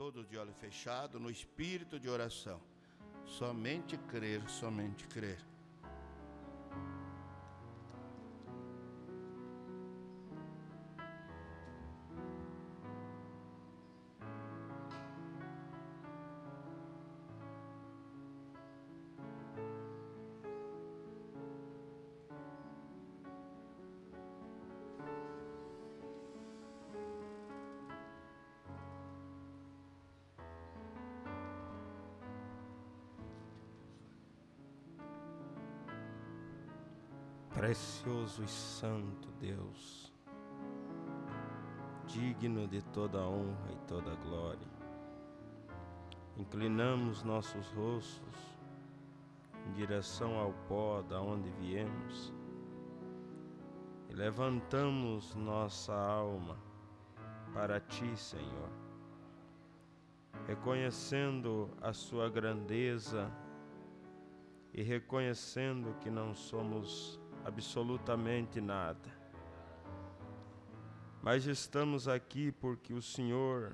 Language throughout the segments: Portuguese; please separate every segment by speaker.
Speaker 1: todos de olho fechado, no espírito de oração. Somente crer, somente crer.
Speaker 2: Precioso e santo Deus, digno de toda honra e toda glória, inclinamos nossos rostos em direção ao pó da onde viemos e levantamos nossa alma para Ti, Senhor, reconhecendo a Sua grandeza e reconhecendo que não somos absolutamente nada, mas estamos aqui porque o Senhor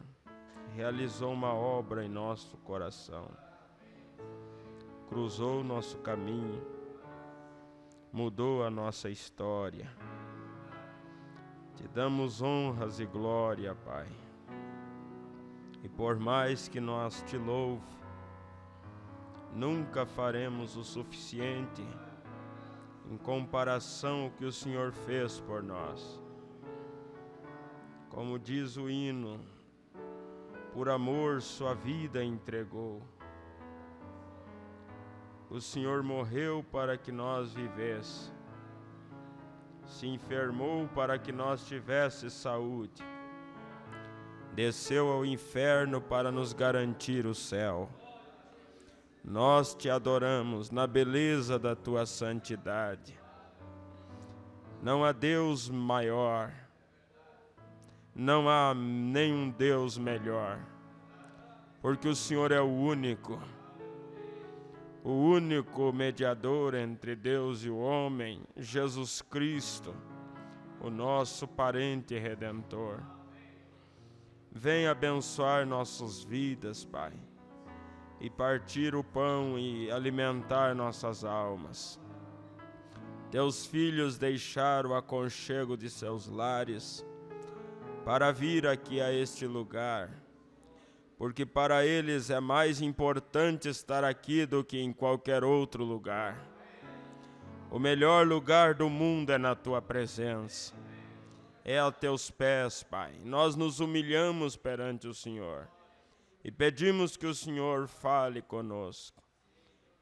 Speaker 2: realizou uma obra em nosso coração, cruzou nosso caminho, mudou a nossa história. Te damos honras e glória, Pai, e por mais que nós te louve, nunca faremos o suficiente em comparação ao que o Senhor fez por nós. Como diz o hino, por amor sua vida entregou. O Senhor morreu para que nós vivêssemos, se enfermou para que nós tivéssemos saúde, desceu ao inferno para nos garantir o céu. Nós te adoramos na beleza da tua santidade. Não há Deus maior, não há nenhum Deus melhor, porque o Senhor é o único mediador entre Deus e o homem, Jesus Cristo, o nosso parente redentor. Vem abençoar nossas vidas, Pai, e partir o pão e alimentar nossas almas. Teus filhos deixaram o aconchego de seus lares para vir aqui a este lugar, porque para eles é mais importante estar aqui do que em qualquer outro lugar. O melhor lugar do mundo é na tua presença, é a teus pés, Pai. Nós nos humilhamos perante o Senhor e pedimos que o Senhor fale conosco,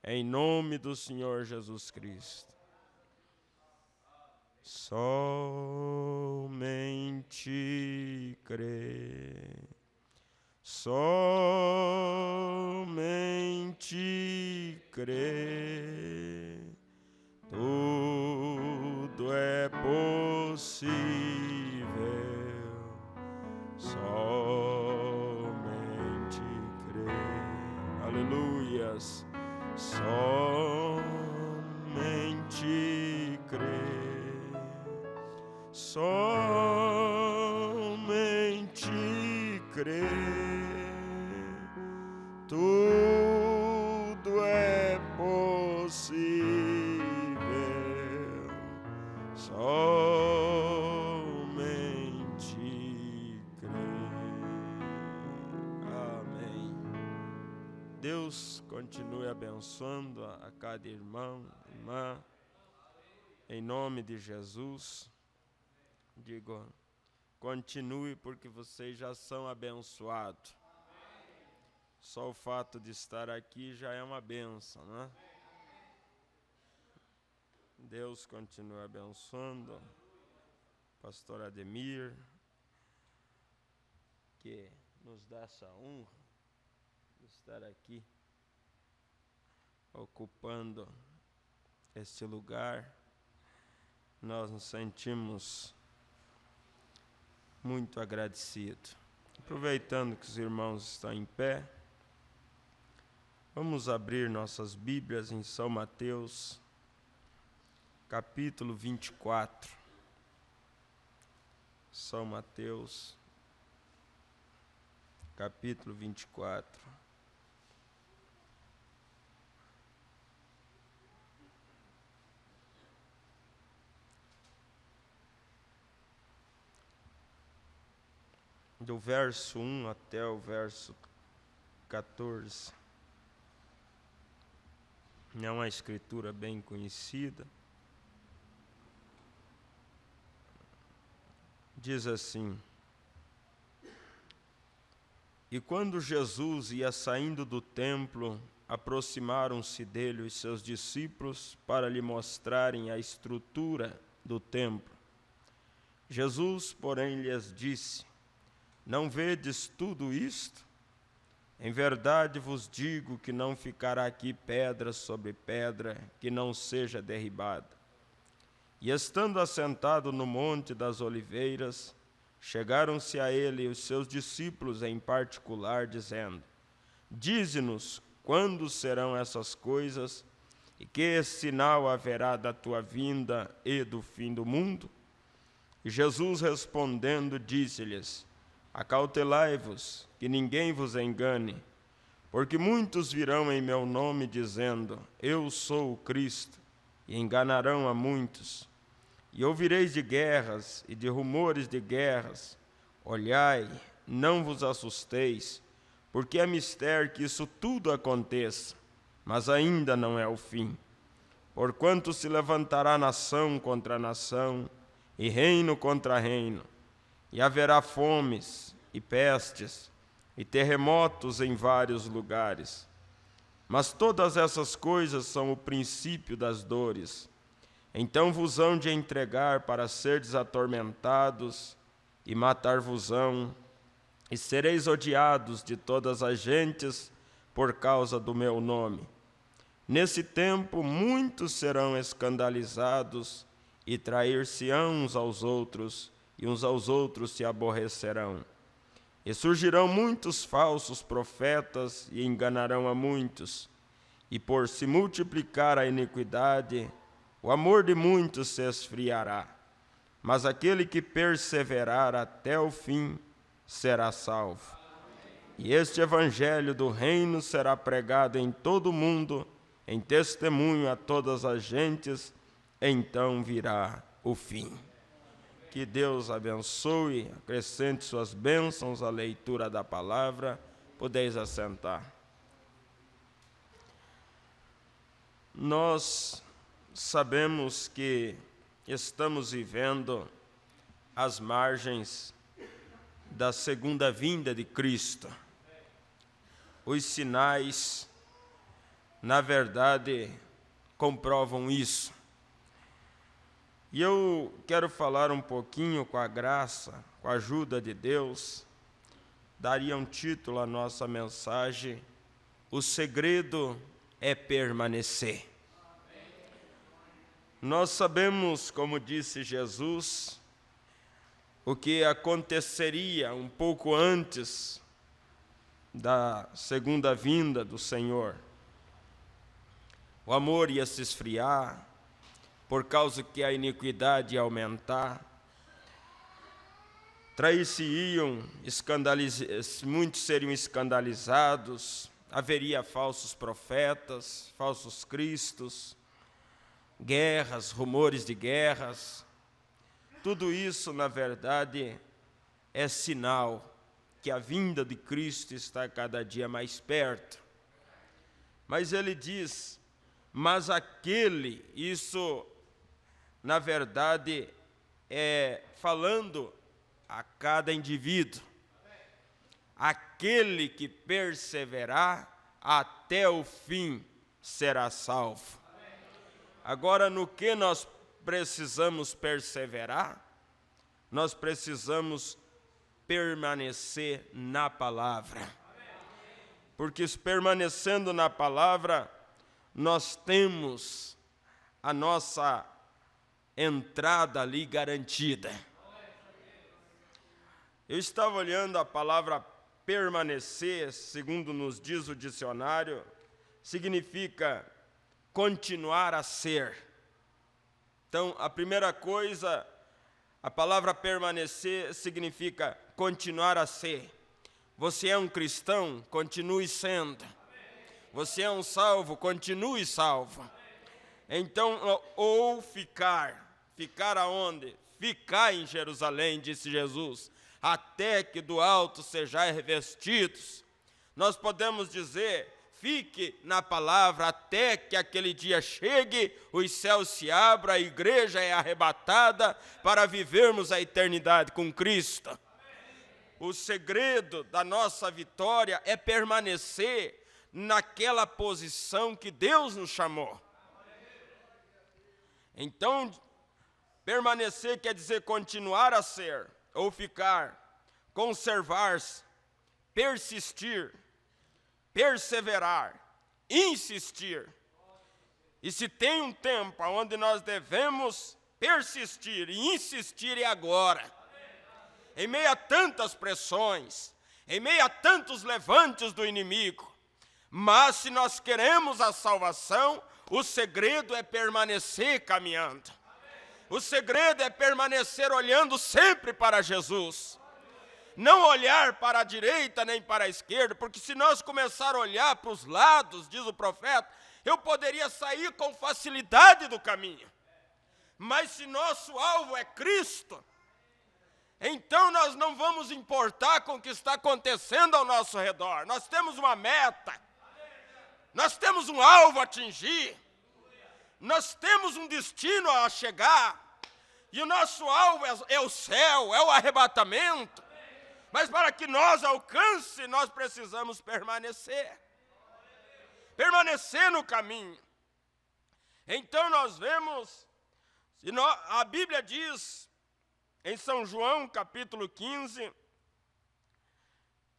Speaker 2: em nome do Senhor Jesus Cristo. Somente crer, somente crer, tudo é possível, somente crer, aleluias, somente crer, somente crer, tudo é possível, somente crer. Amém. Deus continue abençoando a cada irmão, irmã, em nome de Jesus. Digo, continue porque vocês já são abençoados. Só o fato de estar aqui já é uma bênção, né? Deus continue abençoando pastor Ademir, que nos dá essa honra de estar aqui, ocupando este lugar. Nós nos sentimos muito agradecidos. Aproveitando que os irmãos estão em pé, vamos abrir nossas Bíblias em São Mateus, capítulo 24. São Mateus, capítulo 24. Do verso 1 até o verso 14. É uma escritura bem conhecida. Diz assim: E quando Jesus ia saindo do templo, aproximaram-se dele os seus discípulos para lhe mostrarem a estrutura do templo. Jesus, porém, lhes disse: Não vedes tudo isto? Em verdade vos digo que não ficará aqui pedra sobre pedra que não seja derribada. E estando assentado no Monte das Oliveiras, chegaram-se a ele os seus discípulos em particular, dizendo: Dize-nos quando serão essas coisas, e que sinal haverá da tua vinda e do fim do mundo? E Jesus respondendo disse-lhes: Acautelai-vos, que ninguém vos engane, porque muitos virão em meu nome dizendo: Eu sou o Cristo, e enganarão a muitos. E ouvireis de guerras e de rumores de guerras. Olhai, não vos assusteis, porque é mister que isso tudo aconteça, mas ainda não é o fim. Porquanto se levantará nação contra nação, e reino contra reino, e haverá fomes e pestes e terremotos em vários lugares. Mas todas essas coisas são o princípio das dores. Então vos hão de entregar para serdes atormentados, e matar-vos-ão, e sereis odiados de todas as gentes por causa do meu nome. Nesse tempo muitos serão escandalizados, e trair-se-ão uns aos outros, e uns aos outros se aborrecerão. E surgirão muitos falsos profetas, e enganarão a muitos. E por se multiplicar a iniquidade, o amor de muitos se esfriará. Mas aquele que perseverar até o fim será salvo. E este evangelho do reino será pregado em todo o mundo, em testemunho a todas as gentes, então virá o fim. Que Deus abençoe, acrescente suas bênçãos à leitura da palavra. Podeis assentar. Nós sabemos que estamos vivendo às margens da segunda vinda de Cristo. Os sinais, na verdade, comprovam isso. E eu quero falar um pouquinho, com a graça, com a ajuda de Deus, daria um título à nossa mensagem: O segredo é permanecer. Nós sabemos, como disse Jesus, o que aconteceria um pouco antes da segunda vinda do Senhor. O amor ia se esfriar, por causa que a iniquidade ia aumentar. Trair-se-iam, muitos seriam escandalizados, haveria falsos profetas, falsos cristos, guerras, rumores de guerras. Tudo isso, na verdade, é sinal que a vinda de Cristo está cada dia mais perto. Mas ele diz: mas aquele, isso, na verdade, é falando a cada indivíduo. Aquele que perseverar até o fim será salvo. Agora, no que nós precisamos perseverar? Nós precisamos permanecer na palavra. Porque permanecendo na palavra, nós temos a nossa entrada ali garantida. Eu estava olhando a palavra permanecer, segundo nos diz o dicionário, significa continuar a ser. Então, a primeira coisa, a palavra permanecer significa continuar a ser. Você é um cristão? Continue sendo. Você é um salvo? Continue salvo. Então, ou ficar aonde? Ficar em Jerusalém, disse Jesus, até que do alto sejais revestidos. Nós podemos dizer, fique na palavra até que aquele dia chegue, os céus se abram, a igreja é arrebatada para vivermos a eternidade com Cristo. O segredo da nossa vitória é permanecer naquela posição que Deus nos chamou. Então, permanecer quer dizer continuar a ser, ou ficar, conservar-se, persistir, perseverar, insistir. E se tem um tempo onde nós devemos persistir e insistir é agora. Em meio a tantas pressões, em meio a tantos levantes do inimigo. Mas se nós queremos a salvação, o segredo é permanecer caminhando. O segredo é permanecer olhando sempre para Jesus. Não olhar para a direita nem para a esquerda, porque se nós começar a olhar para os lados, diz o profeta, eu poderia sair com facilidade do caminho. Mas se nosso alvo é Cristo, então nós não vamos importar com o que está acontecendo ao nosso redor. Nós temos uma meta, nós temos um alvo a atingir, nós temos um destino a chegar, e o nosso alvo é o céu, é o arrebatamento. Mas para que nós alcance, nós precisamos permanecer no caminho. Então nós vemos, a Bíblia diz, em São João, capítulo 15,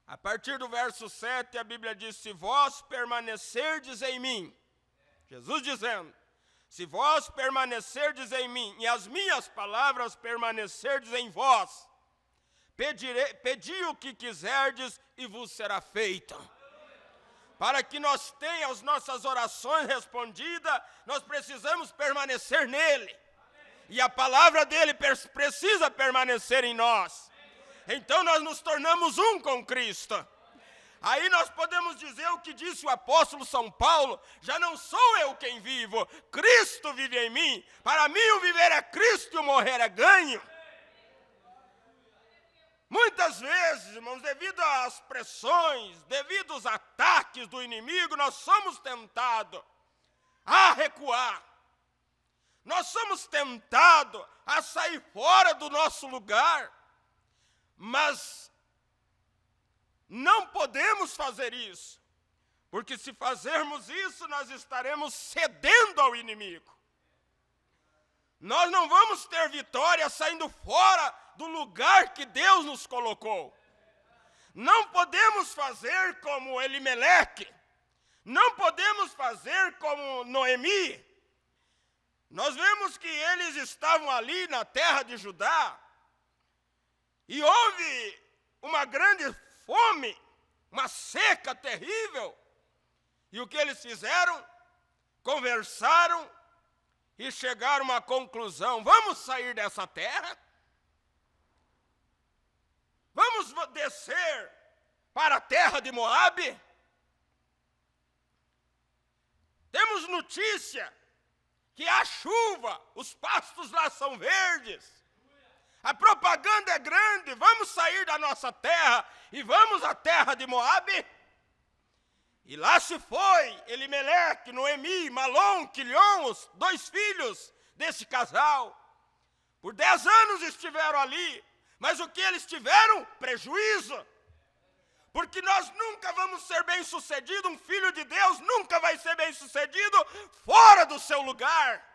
Speaker 2: a partir do verso 7, a Bíblia diz, se vós permanecerdes em mim, Jesus dizendo, se vós permanecerdes em mim, e as minhas palavras permanecerdes em vós, pedi o que quiserdes e vos será feito. Para que nós tenhamos as nossas orações respondidas, nós precisamos permanecer nele. E a palavra dele precisa permanecer em nós. Então nós nos tornamos um com Cristo. Aí nós podemos dizer o que disse o apóstolo São Paulo, já não sou eu quem vivo, Cristo vive em mim. Para mim o viver é Cristo e o morrer é ganho. Muitas vezes, irmãos, devido às pressões, devido aos ataques do inimigo, nós somos tentados a recuar. Nós somos tentados a sair fora do nosso lugar. Mas não podemos fazer isso. Porque se fazermos isso, nós estaremos cedendo ao inimigo. Nós não vamos ter vitória saindo fora do lugar que Deus nos colocou. Não podemos fazer como Elimeleque. Não podemos fazer como Noemi. Nós vemos que eles estavam ali na terra de Judá. E houve uma grande fome, uma seca terrível. E o que eles fizeram? Conversaram e chegaram a uma conclusão. Vamos sair dessa terra? Vamos descer para a terra de Moabe? Temos notícia que há chuva, os pastos lá são verdes. A propaganda é grande, vamos sair da nossa terra e vamos à terra de Moabe? E lá se foi Elimeleque, Noemi, Malom, Quilion, os 2 filhos desse casal. Por 10 anos estiveram ali, mas o que eles tiveram? Prejuízo. Porque nós nunca vamos ser bem-sucedidos, um filho de Deus nunca vai ser bem-sucedido fora do seu lugar.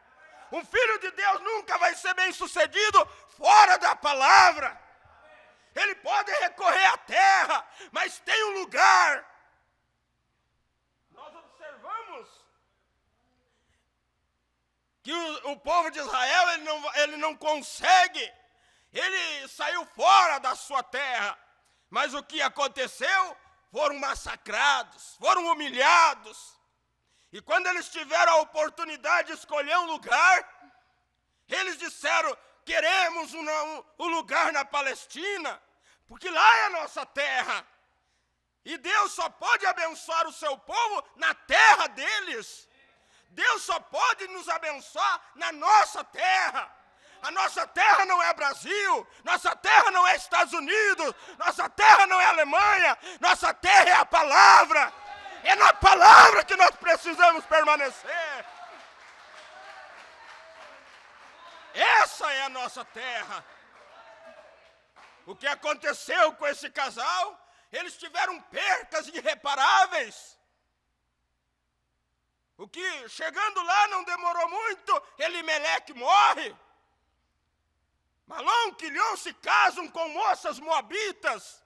Speaker 2: Um filho de Deus nunca vai ser bem-sucedido fora da palavra. Ele pode recorrer à terra, mas tem um lugar. Nós observamos que o povo de Israel, ele não consegue, ele saiu fora da sua terra. Mas o que aconteceu? Foram massacrados, foram humilhados. E quando eles tiveram a oportunidade de escolher um lugar, eles disseram, queremos um lugar na Palestina, porque lá é a nossa terra. E Deus só pode abençoar o seu povo na terra deles. Deus só pode nos abençoar na nossa terra. A nossa terra não é Brasil, nossa terra não é Estados Unidos, nossa terra não é Alemanha, nossa terra é a palavra. É na palavra que nós precisamos permanecer. Essa é a nossa terra. O que aconteceu com esse casal? Eles tiveram percas irreparáveis. O que, chegando lá, não demorou muito, Elimeleque morre. Malom, Quilion se casam com moças moabitas.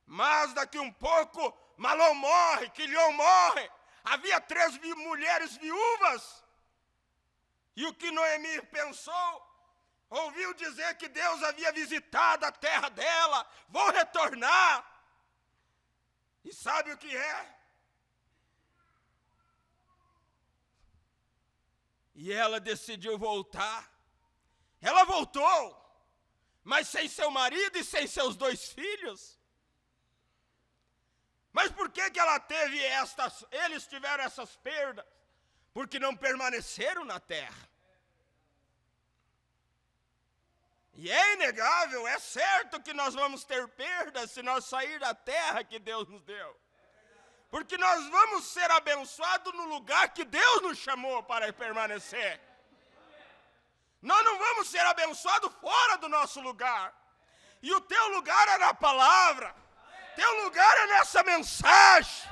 Speaker 2: Mas daqui um pouco, Malom morre, Quilion morre. Havia 3 mulheres viúvas. E o que Noemi pensou? Ouviu dizer que Deus havia visitado a terra dela. Vou retornar. E sabe o que é? E ela decidiu voltar. Ela voltou, mas sem seu marido e sem seus 2 filhos. Mas por que ela teve eles tiveram essas perdas? Porque não permaneceram na terra. E é inegável, é certo que nós vamos ter perdas se nós sair da terra que Deus nos deu. Porque nós vamos ser abençoados no lugar que Deus nos chamou para permanecer. Nós não vamos ser abençoados fora do nosso lugar. E o teu lugar é na palavra. Teu lugar é nessa mensagem.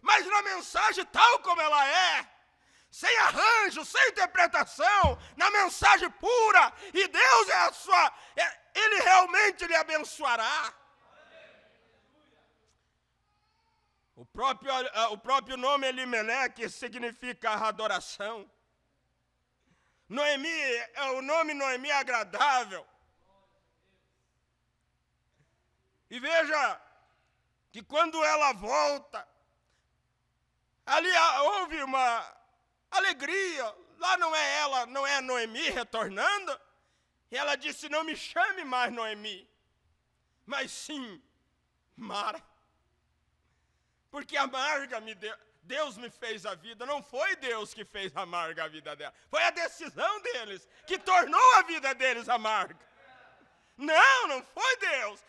Speaker 2: Mas na mensagem tal como ela é, sem arranjo, sem interpretação, na mensagem pura, e Deus Ele realmente lhe abençoará. O próprio nome Elimeleque significa adoração. O nome Noemi é agradável. E veja que quando ela volta, ali houve uma alegria. Lá não é Noemi retornando. E ela disse, não me chame mais Noemi, mas sim Mara. Porque amarga Deus me fez a vida, não foi Deus que fez amarga a vida dela. Foi a decisão deles que tornou a vida deles amarga. Não foi Deus.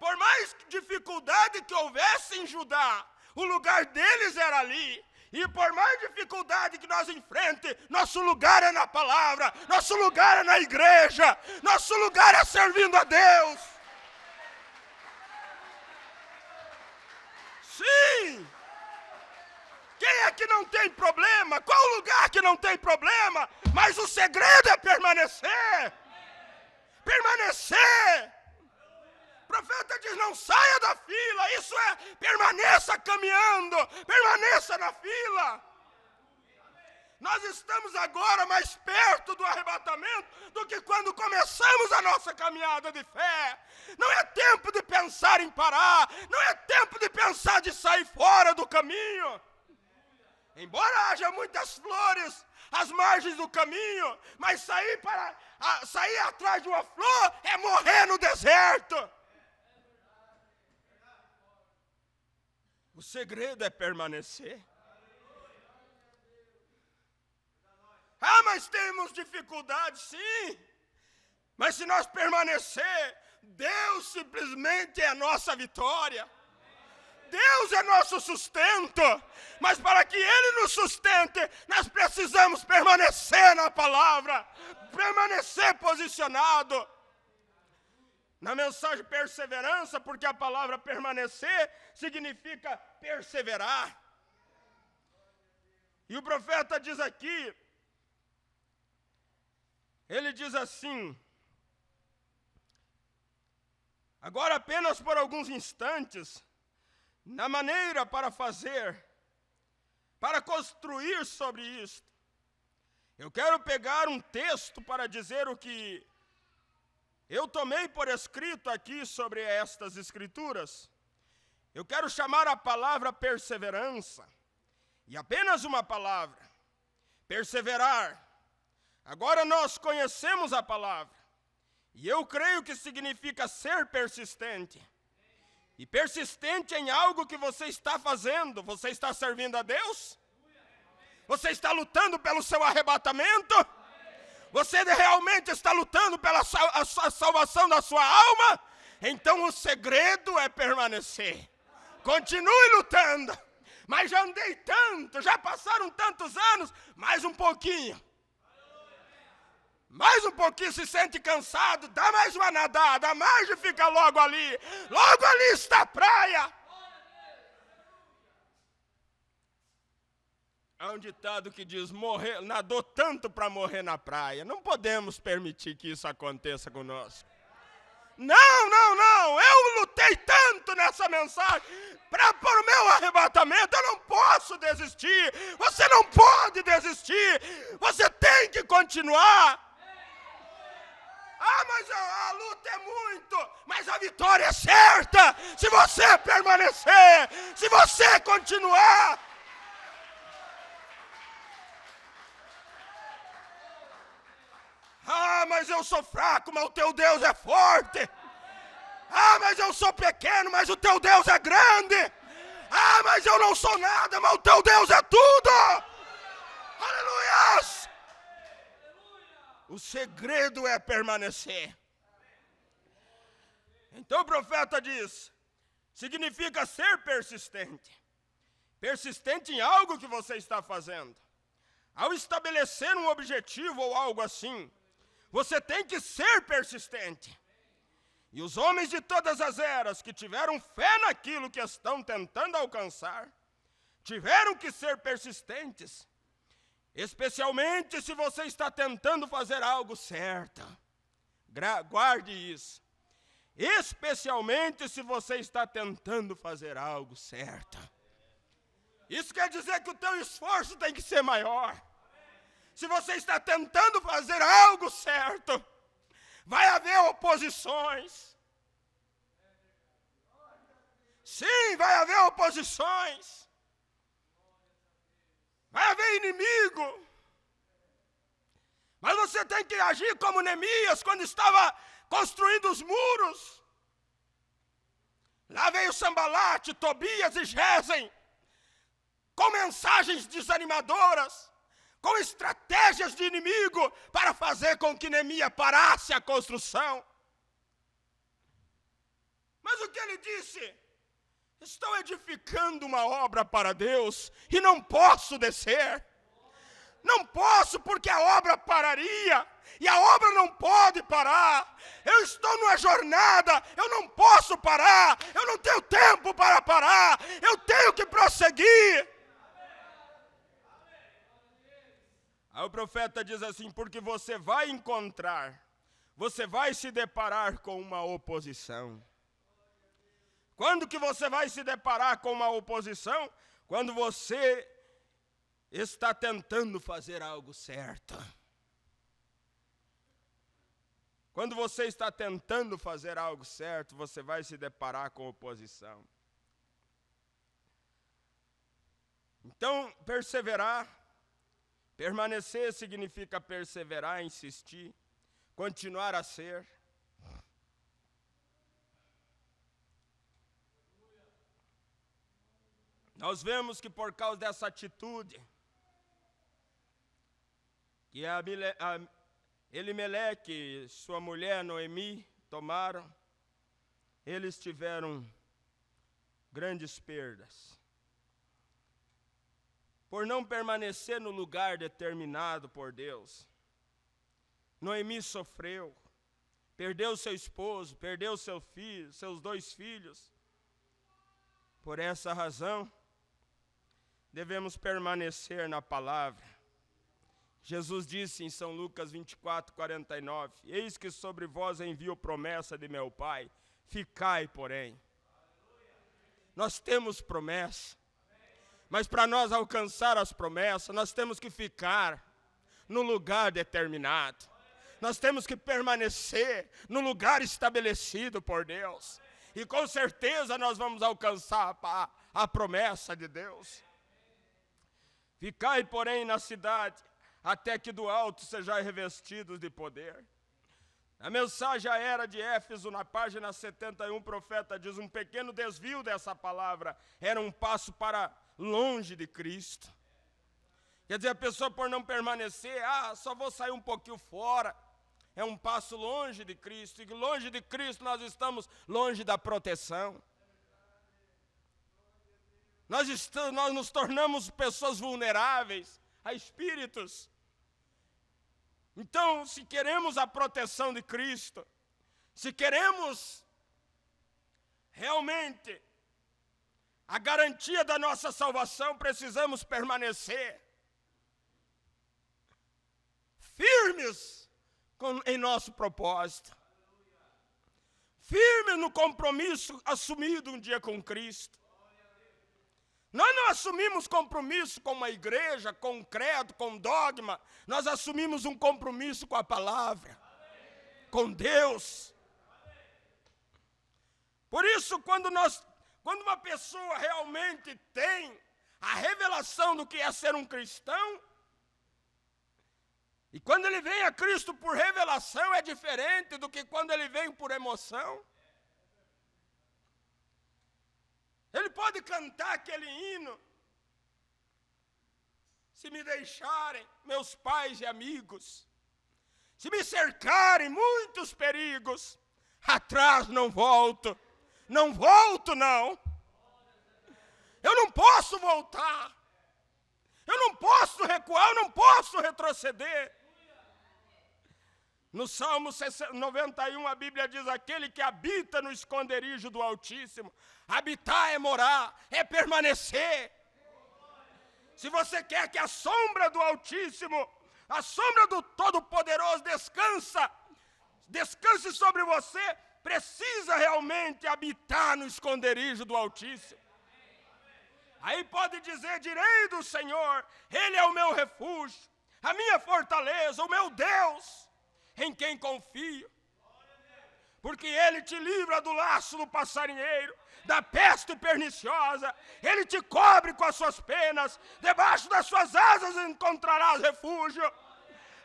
Speaker 2: Por mais dificuldade que houvesse em Judá, o lugar deles era ali. E por mais dificuldade que nós enfrentemos, nosso lugar é na palavra, nosso lugar é na igreja, nosso lugar é servindo a Deus. Sim! Quem é que não tem problema? Qual o lugar que não tem problema? Mas o segredo é permanecer. Permanecer. O profeta diz, não saia da fila. Isso é, permaneça caminhando. Permaneça na fila. Nós estamos agora mais perto do arrebatamento do que quando começamos a nossa caminhada de fé. Não é tempo de pensar em parar. Não é tempo de pensar de sair fora do caminho. Embora haja muitas flores às margens do caminho, mas sair atrás de uma flor é morrer no deserto. O segredo é permanecer. Mas temos dificuldade, sim. Mas se nós permanecer, Deus simplesmente é a nossa vitória. Deus é nosso sustento. Mas para que Ele nos sustente, nós precisamos permanecer na palavra. Permanecer posicionado. Na mensagem perseverança, porque a palavra permanecer significa perseverar. E o profeta diz aqui, ele diz assim, agora apenas por alguns instantes, na maneira para construir sobre isto, eu quero pegar um texto para dizer o que eu tomei por escrito aqui sobre estas escrituras. Eu quero chamar a palavra perseverança, e apenas uma palavra, perseverar. Agora nós conhecemos a palavra, E eu creio que significa ser persistente. E persistente em algo que você está fazendo. Você está servindo a Deus? Você está lutando pelo seu arrebatamento? Você realmente está lutando pela salvação da sua alma? Então o segredo é permanecer. Continue lutando. Mas já andei tanto, já passaram tantos anos, mais um pouquinho. Mais um pouquinho, se sente cansado, dá mais uma nadada, mais e fica logo ali. Logo ali está a praia. Há um ditado que diz, nadou tanto para morrer na praia. Não podemos permitir que isso aconteça conosco. Não, eu lutei tanto nessa mensagem para o meu arrebatamento, eu não posso desistir. Você não pode desistir, você tem que continuar. Mas a luta é muito, mas a vitória é certa, se você permanecer, se você continuar. Mas eu sou fraco, mas o teu Deus é forte. Mas eu sou pequeno, mas o teu Deus é grande. Mas eu não sou nada, mas o teu Deus é tudo. Aleluia! O segredo é permanecer. Então o profeta diz, significa ser persistente. Persistente em algo que você está fazendo. Ao estabelecer um objetivo ou algo assim, você tem que ser persistente. E os homens de todas as eras que tiveram fé naquilo que estão tentando alcançar, tiveram que ser persistentes. Especialmente se você está tentando fazer algo certo. Guarde isso. Especialmente se você está tentando fazer algo certo. Isso quer dizer que o teu esforço tem que ser maior. Se você está tentando fazer algo certo, vai haver oposições. Sim, vai haver oposições. Vai haver inimigo. Mas você tem que agir como Neemias, quando estava construindo os muros. Lá veio Sambalate, Tobias e Gesem, com mensagens desanimadoras, com estratégias de inimigo, para fazer com que Neemias parasse a construção. Mas o que ele disse? Estou edificando uma obra para Deus e não posso descer. Não posso, porque a obra pararia. E a obra não pode parar. Eu estou numa jornada, eu não posso parar. Eu não tenho tempo para parar. Eu tenho que prosseguir. Aí o profeta diz assim, porque você vai encontrar, você vai se deparar com uma oposição. Quando que você vai se deparar com uma oposição? Quando você está tentando fazer algo certo. Quando você está tentando fazer algo certo, você vai se deparar com oposição. Então, perseverar, permanecer significa perseverar, insistir, continuar a ser. Nós vemos que por causa dessa atitude, que Elimeleque e sua mulher Noemi tomaram, eles tiveram grandes perdas. Por não permanecer no lugar determinado por Deus. Noemi sofreu, perdeu seu esposo, perdeu seu filho, seus 2 filhos. Por essa razão, devemos permanecer na palavra. Jesus disse em São Lucas 24:49, eis que sobre vós envio promessa de meu Pai, ficai, porém. Nós temos promessa, mas para nós alcançar as promessas, nós temos que ficar no lugar determinado. Nós temos que permanecer no lugar estabelecido por Deus. E com certeza nós vamos alcançar a promessa de Deus. Ficai, porém, na cidade, até que do alto sejais revestidos de poder. A mensagem à era de Éfeso, na página 71, o profeta diz, um pequeno desvio dessa palavra era um passo para longe de Cristo. Quer dizer, a pessoa por não permanecer, só vou sair um pouquinho fora, é um passo longe de Cristo, e longe de Cristo nós estamos longe da proteção. Nós nos tornamos pessoas vulneráveis a espíritos. Então, se queremos a proteção de Cristo, se queremos realmente a garantia da nossa salvação, precisamos permanecer firmes em nosso propósito, firmes no compromisso assumido um dia com Cristo. Nós não assumimos compromisso com uma igreja, com um credo, com um dogma. Nós assumimos um compromisso com a palavra, com Deus. Por isso, quando uma pessoa realmente tem a revelação do que é ser um cristão, e quando ele vem a Cristo por revelação, é diferente do que quando ele vem por emoção. Ele pode cantar aquele hino, se me deixarem meus pais e amigos, se me cercarem muitos perigos, atrás não volto, não. Eu não posso voltar, eu não posso recuar, eu não posso retroceder. No Salmo 91, a Bíblia diz, aquele que habita no esconderijo do Altíssimo. Habitar é morar, é permanecer. Se você quer que a sombra do Altíssimo, a sombra do Todo-Poderoso descanse sobre você, precisa realmente habitar no esconderijo do Altíssimo. Aí pode dizer, direi do Senhor, Ele é o meu refúgio, a minha fortaleza, o meu Deus, em quem confio, porque Ele te livra do laço do passarinheiro, da peste perniciosa, Ele te cobre com as suas penas, debaixo das suas asas encontrarás refúgio.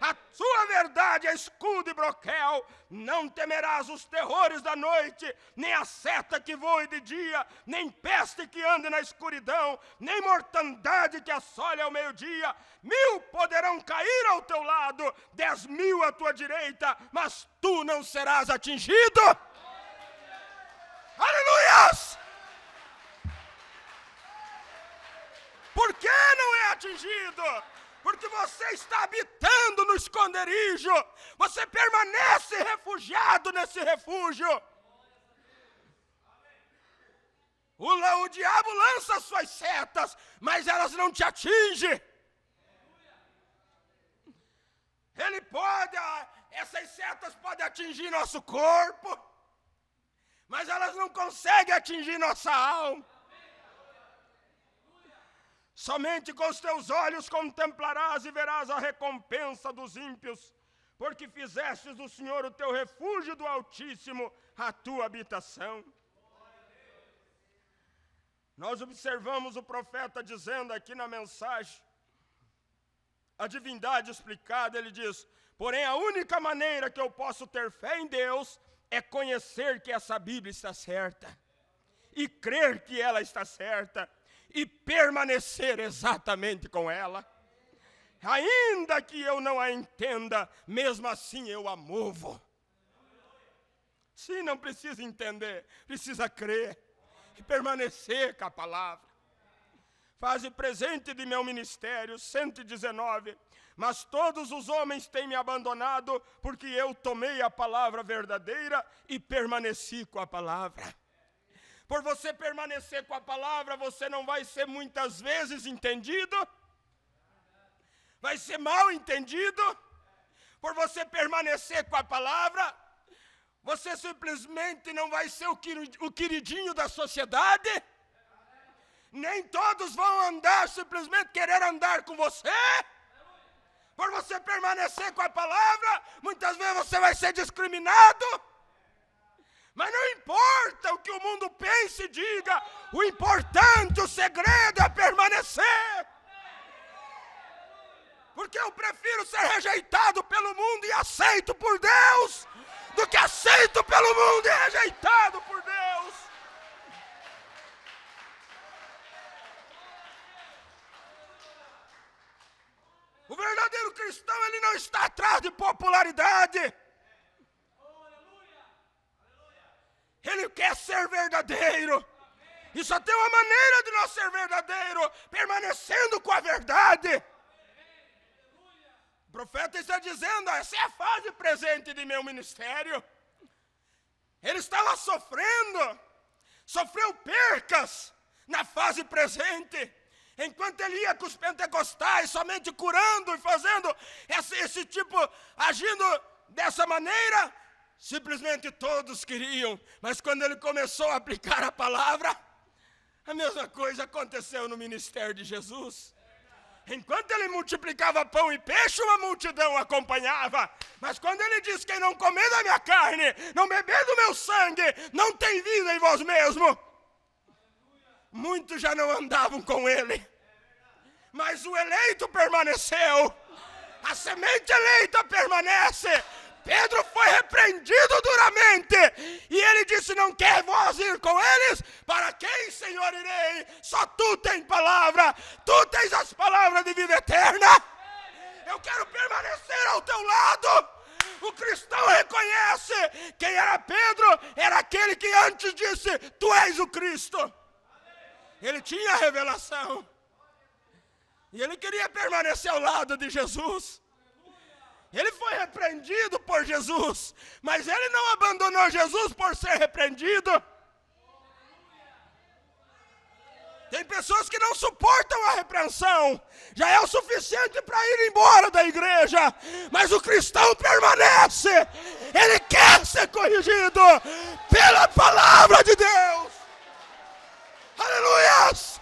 Speaker 2: A sua verdade é escudo e broquel, não temerás os terrores da noite, nem a seta que voe de dia, nem peste que ande na escuridão, nem mortandade que assole ao meio-dia. 1000 poderão cair ao teu lado, 10.000 à tua direita, mas tu não serás atingido. Aleluias! Por que não é atingido? Porque você está habitando no esconderijo, você permanece refugiado nesse refúgio. O diabo lança suas setas, mas elas não te atingem. Essas setas podem atingir nosso corpo, mas elas não conseguem atingir nossa alma. Somente com os teus olhos contemplarás e verás a recompensa dos ímpios, porque fizestes do Senhor o teu refúgio, do Altíssimo a tua habitação. Nós observamos o profeta dizendo aqui na mensagem, a divindade explicada, ele diz, porém a única maneira que eu posso ter fé em Deus é conhecer que essa Bíblia está certa, e crer que ela está certa, e permanecer exatamente com ela. Ainda que eu não a entenda, mesmo assim eu a movo. Sim, não precisa entender, precisa crer e permanecer com a palavra. Faze presente de meu ministério, 119. Mas todos os homens têm me abandonado, porque eu tomei a palavra verdadeira e permaneci com a palavra. Por você permanecer com a palavra, você não vai ser muitas vezes entendido, vai ser mal entendido. Por você permanecer com a palavra, você simplesmente não vai ser o queridinho da sociedade, nem todos vão andar, simplesmente querer andar com você. Por você permanecer com a palavra, muitas vezes você vai ser discriminado. Mas não importa o que o mundo pense e diga, o importante, o segredo é permanecer. Porque eu prefiro ser rejeitado pelo mundo e aceito por Deus, do que aceito pelo mundo e rejeitado por Deus. O verdadeiro cristão, ele não está atrás de popularidade. Ele quer ser verdadeiro. E só tem uma maneira de nós ser verdadeiro, permanecendo com a verdade. O profeta está dizendo, essa é a fase presente de meu ministério. Ele estava sofreu percas na fase presente. Enquanto ele ia com os pentecostais, somente curando e fazendo esse tipo, agindo dessa maneira, simplesmente todos queriam. Mas quando ele começou a aplicar a palavra, a mesma coisa aconteceu no ministério de Jesus. Enquanto ele multiplicava pão e peixe, uma multidão acompanhava. Mas quando ele diz, quem não comer da minha carne, não beber do meu sangue, não tem vida em vós mesmo. Muitos já não andavam com ele, mas o eleito permaneceu, a semente eleita permanece. Pedro foi repreendido duramente, e ele disse, não quer vós ir com eles? Para quem, Senhor, irei? Só tu tens palavra, tu tens as palavras de vida eterna. Eu quero permanecer ao teu lado. O cristão reconhece, quem era Pedro, era aquele que antes disse, tu és o Cristo. Ele tinha a revelação. E ele queria permanecer ao lado de Jesus. Ele foi repreendido por Jesus. Mas ele não abandonou Jesus por ser repreendido. Tem pessoas que não suportam a repreensão. Já é o suficiente para ir embora da igreja. Mas o cristão permanece. Ele quer ser corrigido pela palavra de Deus. Aleluias!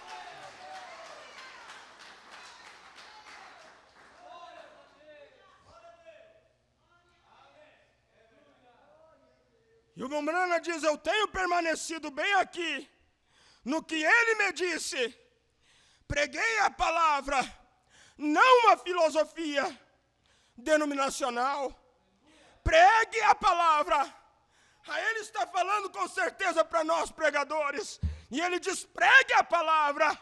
Speaker 2: E o Mombrana diz, eu tenho permanecido bem aqui, no que ele me disse. Preguei a palavra, não uma filosofia denominacional. Pregue a palavra. Aí ele está falando com certeza para nós pregadores. E ele diz, pregue a palavra.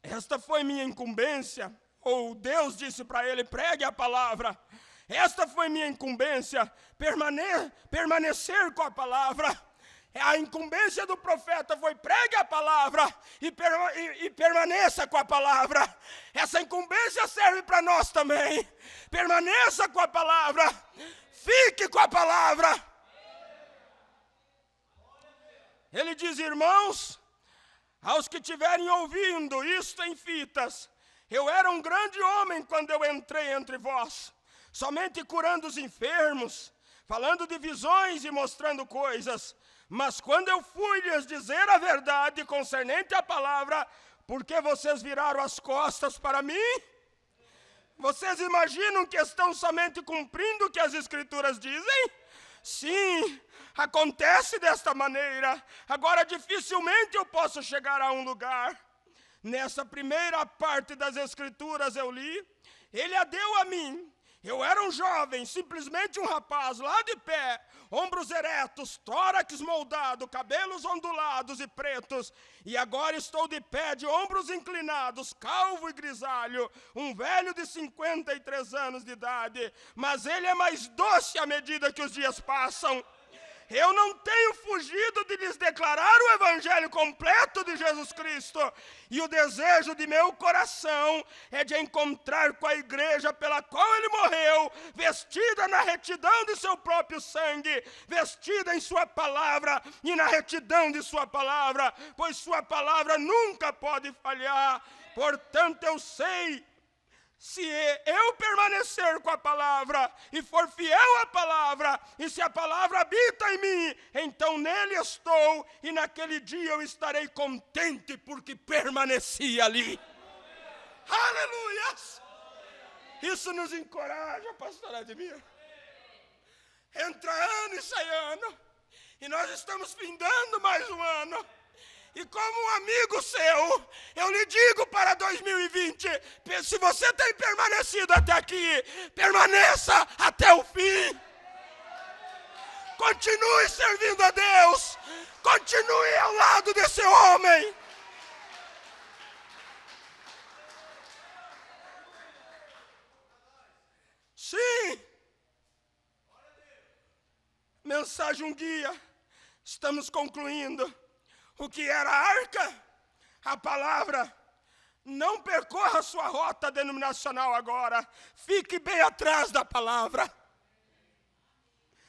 Speaker 2: Esta foi minha incumbência. Ou Deus disse para ele, pregue a palavra. Esta foi minha incumbência, permanecer com a palavra. A incumbência do profeta foi pregue a palavra e permaneça com a palavra. Essa incumbência serve para nós também. Permaneça com a palavra, fique com a palavra. Ele diz, irmãos, aos que estiverem ouvindo isto em fitas, eu era um grande homem quando eu entrei entre vós, somente curando os enfermos, falando de visões e mostrando coisas. Mas quando eu fui lhes dizer a verdade concernente à palavra, porque vocês viraram as costas para mim? Vocês imaginam que estão somente cumprindo o que as Escrituras dizem? Sim, acontece desta maneira. Agora dificilmente eu posso chegar a um lugar. Nessa primeira parte das Escrituras eu li, ele a deu a mim. Eu era um jovem, simplesmente um rapaz, lá de pé, ombros eretos, tórax moldado, cabelos ondulados e pretos. E agora estou de pé, de ombros inclinados, calvo e grisalho, um velho de 53 anos de idade. Mas ele é mais doce à medida que os dias passam. Eu não tenho fugido de lhes declarar o evangelho completo de Jesus Cristo. E o desejo de meu coração é de encontrar com a igreja pela qual ele morreu, vestida na retidão de seu próprio sangue, vestida em sua palavra e na retidão de sua palavra, pois sua palavra nunca pode falhar. Portanto, eu sei, se eu permanecer com a palavra e for fiel à palavra, e se a palavra habita em mim, então nele estou, e naquele dia eu estarei contente porque permaneci ali. Aleluias! Isso nos encoraja, pastor Admir. Entra ano e sai ano, e nós estamos findando mais um ano. E como um amigo seu, eu lhe digo para 2020, se você tem permanecido até aqui, permaneça até o fim. Continue servindo a Deus. Continue ao lado desse homem. Sim. Mensagem um guia. Estamos concluindo. O que era a arca? A palavra. Não percorra sua rota denominacional agora. Fique bem atrás da palavra.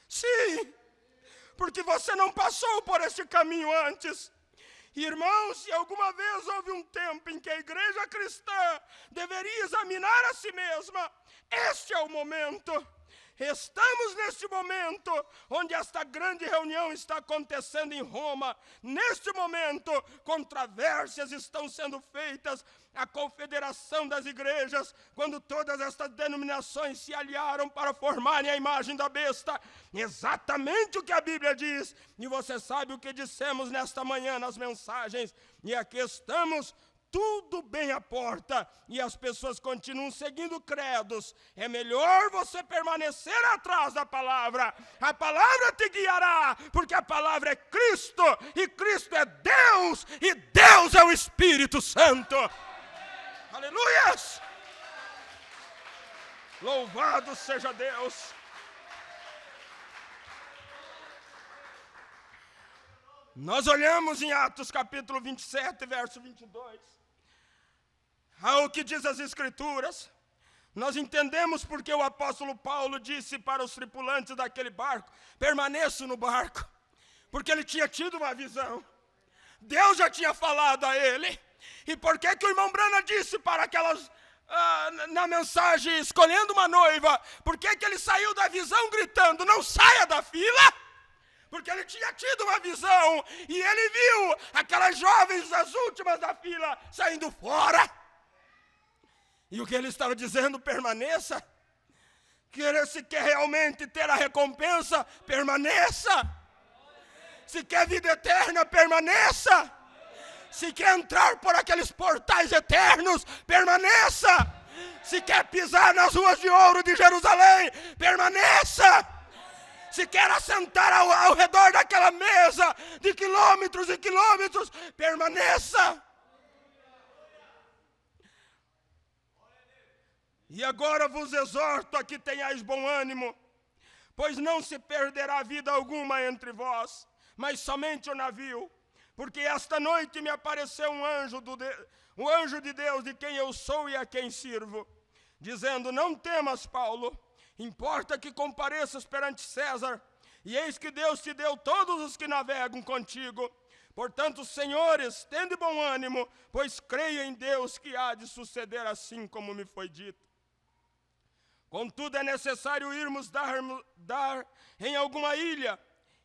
Speaker 2: Sim, porque você não passou por esse caminho antes. Irmãos, se alguma vez houve um tempo em que a igreja cristã deveria examinar a si mesma, este é o momento. Estamos neste momento onde esta grande reunião está acontecendo em Roma. Neste momento, controvérsias estão sendo feitas. A confederação das igrejas, quando todas estas denominações se aliaram para formarem a imagem da besta. Exatamente o que a Bíblia diz. E você sabe o que dissemos nesta manhã nas mensagens. E aqui estamos, tudo bem à porta, e as pessoas continuam seguindo credos. É melhor você permanecer atrás da palavra. A palavra te guiará, porque a palavra é Cristo, e Cristo é Deus, e Deus é o Espírito Santo. Aleluias! Louvado seja Deus. Nós olhamos em Atos capítulo 27, verso 22. Ao que diz as Escrituras, nós entendemos porque o apóstolo Paulo disse para os tripulantes daquele barco: permaneçam no barco, porque ele tinha tido uma visão. Deus já tinha falado a ele. E por que que o irmão Branham disse para aquelas, na mensagem, escolhendo uma noiva, por que que ele saiu da visão gritando: não saia da fila? Porque ele tinha tido uma visão, e ele viu aquelas jovens, as últimas da fila, saindo fora. E o que ele estava dizendo? Permaneça. Se quer realmente ter a recompensa, permaneça. Se quer vida eterna, permaneça. Se quer entrar por aqueles portais eternos, permaneça. Se quer pisar nas ruas de ouro de Jerusalém, permaneça. Se quer assentar ao redor daquela mesa de quilômetros e quilômetros, permaneça. E agora vos exorto a que tenhais bom ânimo, pois não se perderá vida alguma entre vós, mas somente o navio. Porque esta noite me apareceu um anjo de Deus, de quem eu sou e a quem sirvo, dizendo: não temas, Paulo, importa que compareças perante César, e eis que Deus te deu todos os que navegam contigo. Portanto, senhores, tende bom ânimo, pois creio em Deus que há de suceder assim como me foi dito. Contudo, é necessário irmos dar em alguma ilha,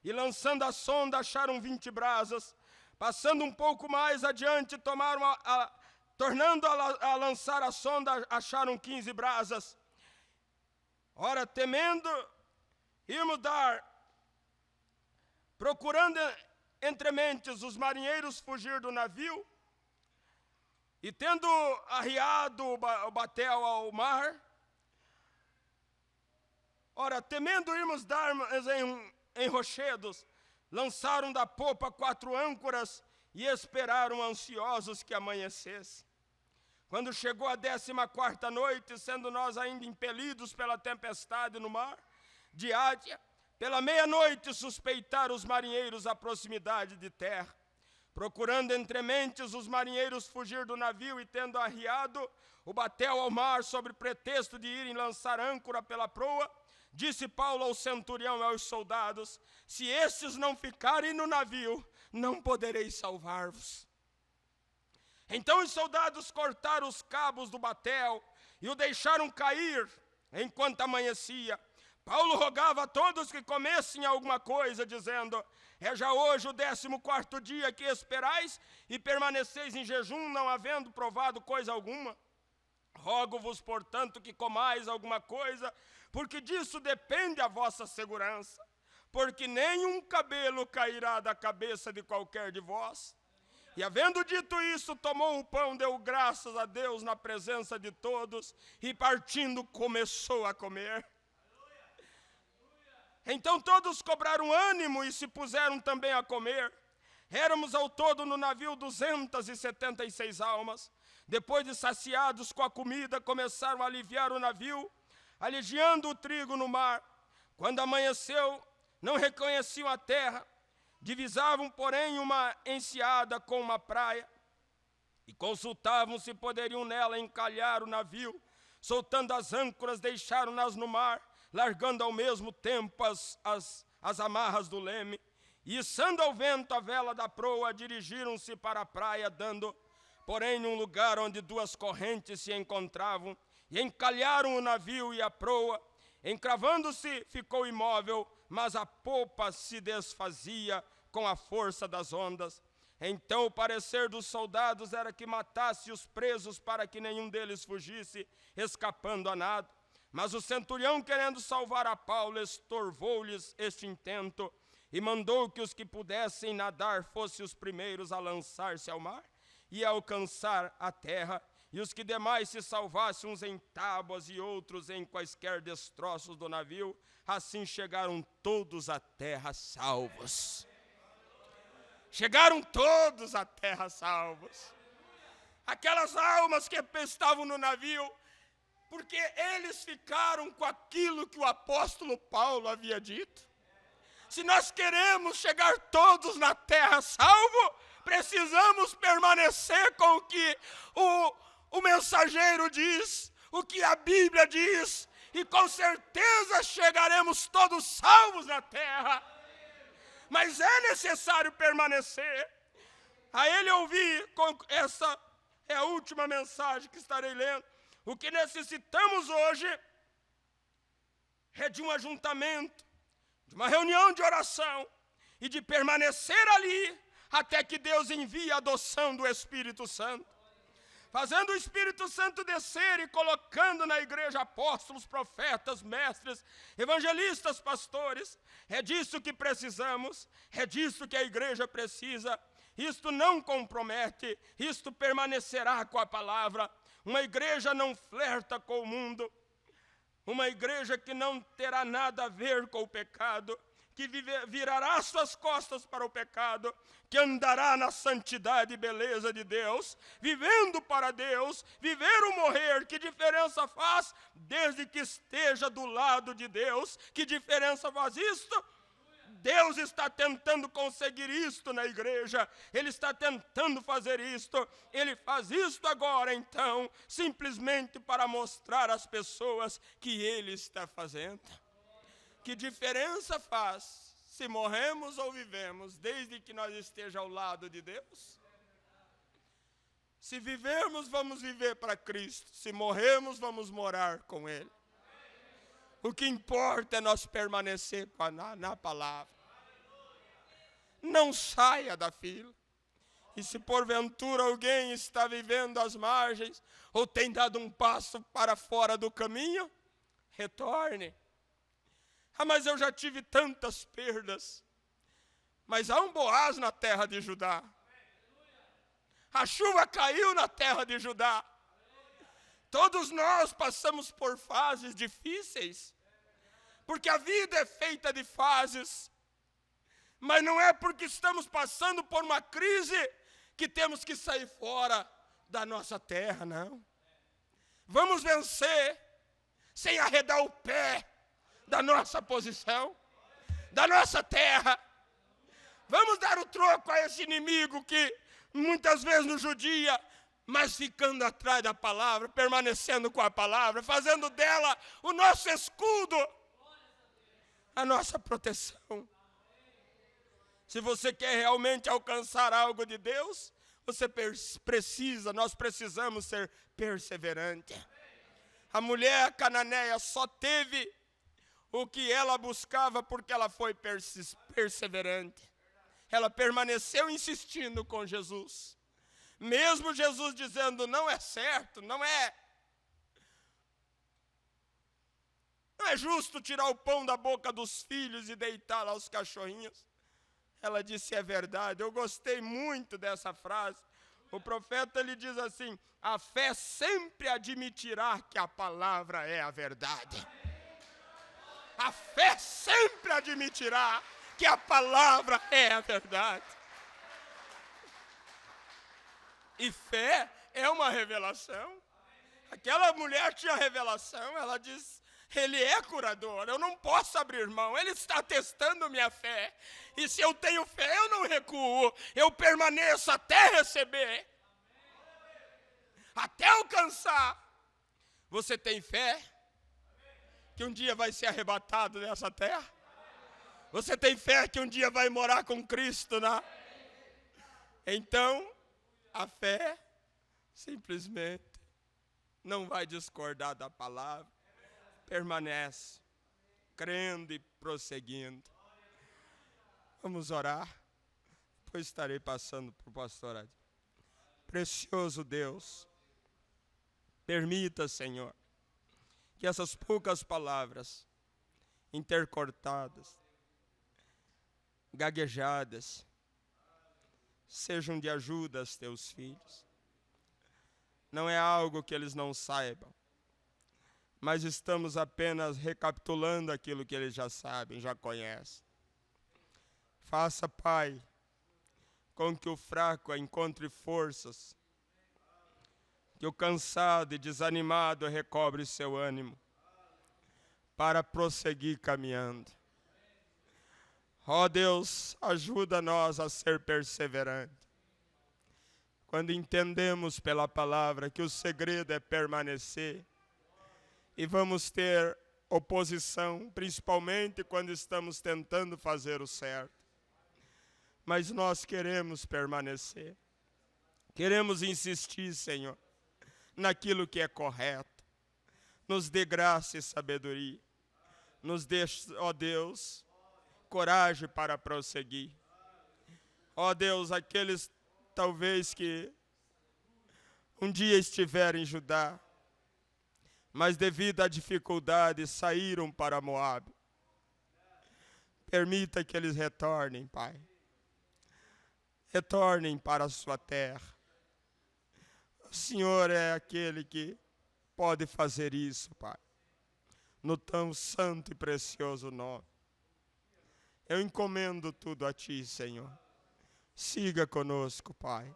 Speaker 2: e lançando a sonda acharam 20 brasas. Passando um pouco mais adiante, tornando a lançar a sonda, acharam 15 brasas. Ora, temendo irmos dar, procurando entre mentes os marinheiros fugir do navio, e tendo arriado o batel ao mar, ora, temendo irmos dar em rochedos, lançaram da popa 4 âncoras e esperaram ansiosos que amanhecesse. Quando chegou a 14ª noite, sendo nós ainda impelidos pela tempestade no mar de Ádia, pela meia-noite suspeitaram os marinheiros a proximidade de terra. Procurando entre mentes os marinheiros fugir do navio, e tendo arriado o batel ao mar sob pretexto de irem lançar âncora pela proa, disse Paulo ao centurião e aos soldados: se estes não ficarem no navio, não podereis salvar-vos. Então os soldados cortaram os cabos do batel e o deixaram cair enquanto amanhecia. Paulo rogava a todos que comessem alguma coisa, dizendo: é já hoje o 14º dia que esperais e permaneceis em jejum, não havendo provado coisa alguma. Rogo-vos, portanto, que comais alguma coisa, porque disso depende a vossa segurança. Porque nenhum cabelo cairá da cabeça de qualquer de vós. E havendo dito isso, tomou o pão, deu graças a Deus na presença de todos, e partindo começou a comer. Então todos cobraram ânimo e se puseram também a comer. Éramos ao todo no navio 276 almas. Depois de saciados com a comida, começaram a aliviar o navio, aliviando o trigo no mar. Quando amanheceu, não reconheciam a terra. Divisavam, porém, uma enseada com uma praia e consultavam se poderiam nela encalhar o navio. Soltando as âncoras, deixaram-nas no mar, largando ao mesmo tempo as amarras do leme. E içando ao vento a vela da proa, dirigiram-se para a praia, dando, porém, num lugar onde duas correntes se encontravam, e encalharam o navio e a proa. Encravando-se, ficou imóvel, mas a popa se desfazia com a força das ondas. Então o parecer dos soldados era que matasse os presos para que nenhum deles fugisse, escapando a nada. Mas o centurião, querendo salvar a Paulo, estorvou-lhes este intento e mandou que os que pudessem nadar fossem os primeiros a lançar-se ao mar e a alcançar a terra, e os que demais se salvassem, uns em tábuas e outros em quaisquer destroços do navio. Assim chegaram todos à terra salvos. Chegaram todos à terra salvos. Aquelas almas que estavam no navio, porque eles ficaram com aquilo que o apóstolo Paulo havia dito. Se nós queremos chegar todos na terra salvo, precisamos permanecer com o que o mensageiro diz, o que a Bíblia diz, e com certeza chegaremos todos salvos na terra. Mas é necessário permanecer. A ele ouvi, essa é a última mensagem que estarei lendo. O que necessitamos hoje é de um ajuntamento, de uma reunião de oração e de permanecer ali até que Deus envie a adoção do Espírito Santo. Fazendo o Espírito Santo descer e colocando na igreja apóstolos, profetas, mestres, evangelistas, pastores. É disso que precisamos, é disso que a igreja precisa. Isto não compromete, isto permanecerá com a palavra. Uma igreja não flerta com o mundo, uma igreja que não terá nada a ver com o pecado, que virará suas costas para o pecado, que andará na santidade e beleza de Deus, vivendo para Deus, viver ou morrer, que diferença faz, desde que esteja do lado de Deus? Que diferença faz isto? Deus está tentando conseguir isto na igreja, Ele está tentando fazer isto, Ele faz isto agora então, simplesmente para mostrar às pessoas que Ele está fazendo. Que diferença faz se morremos ou vivemos, desde que nós estejamos ao lado de Deus? Se vivermos, vamos viver para Cristo. Se morremos, vamos morar com Ele. O que importa é nós permanecer na palavra. Não saia da fila. E se porventura alguém está vivendo às margens, ou tem dado um passo para fora do caminho, retorne. Ah, mas eu já tive tantas perdas. Mas há um Boaz na terra de Judá. A chuva caiu na terra de Judá. Todos nós passamos por fases difíceis, porque a vida é feita de fases. Mas não é porque estamos passando por uma crise que temos que sair fora da nossa terra, não. Vamos vencer sem arredar o pé da nossa posição, da nossa terra. Vamos dar o troco a esse inimigo que muitas vezes nos judia, mas ficando atrás da palavra, permanecendo com a palavra, fazendo dela o nosso escudo, a nossa proteção. Se você quer realmente alcançar algo de Deus, nós precisamos ser perseverantes. A mulher cananeia só teve o que ela buscava porque ela foi perseverante. Ela permaneceu insistindo com Jesus. Mesmo Jesus dizendo, não é certo, não é justo tirar o pão da boca dos filhos e deitar lá aos cachorrinhos. Ela disse, é verdade. Eu gostei muito dessa frase. O profeta lhe diz assim, a fé sempre admitirá que a palavra é a verdade. A fé sempre admitirá que a palavra é a verdade. E fé é uma revelação. Aquela mulher tinha revelação, ela diz, ele é curador, eu não posso abrir mão, ele está testando minha fé. E se eu tenho fé, eu não recuo, eu permaneço até receber, até alcançar. Você tem fé que um dia vai ser arrebatado dessa terra? Você tem fé que um dia vai morar com Cristo, né? Então, a fé simplesmente não vai discordar da palavra, permanece crendo e prosseguindo. Vamos orar, depois estarei passando para o pastor Adi. Precioso Deus, permita, Senhor, que essas poucas palavras intercortadas, gaguejadas, sejam de ajuda aos teus filhos. Não é algo que eles não saibam, mas estamos apenas recapitulando aquilo que eles já sabem, já conhecem. Faça, Pai, com que o fraco encontre forças, que o cansado e desanimado recobre seu ânimo, para prosseguir caminhando. Ó Deus, ajuda nós a ser perseverantes. Quando entendemos pela palavra que o segredo é permanecer, e vamos ter oposição, principalmente quando estamos tentando fazer o certo. Mas nós queremos permanecer. Queremos insistir, Senhor, naquilo que é correto. Nos dê graça e sabedoria. Nos dê, ó Deus, coragem para prosseguir. Ó Deus, aqueles talvez que um dia estiverem em Judá, mas devido à dificuldade saíram para Moabe. Permita que eles retornem, Pai. Retornem para a sua terra. O Senhor é aquele que pode fazer isso, Pai. No tão santo e precioso nome. Eu encomendo tudo a Ti, Senhor. Siga conosco, Pai.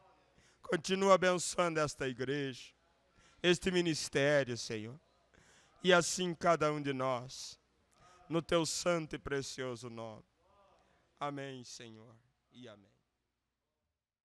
Speaker 2: Continua abençoando esta igreja, este ministério, Senhor. E assim cada um de nós, no Teu santo e precioso nome. Amém, Senhor, e amém.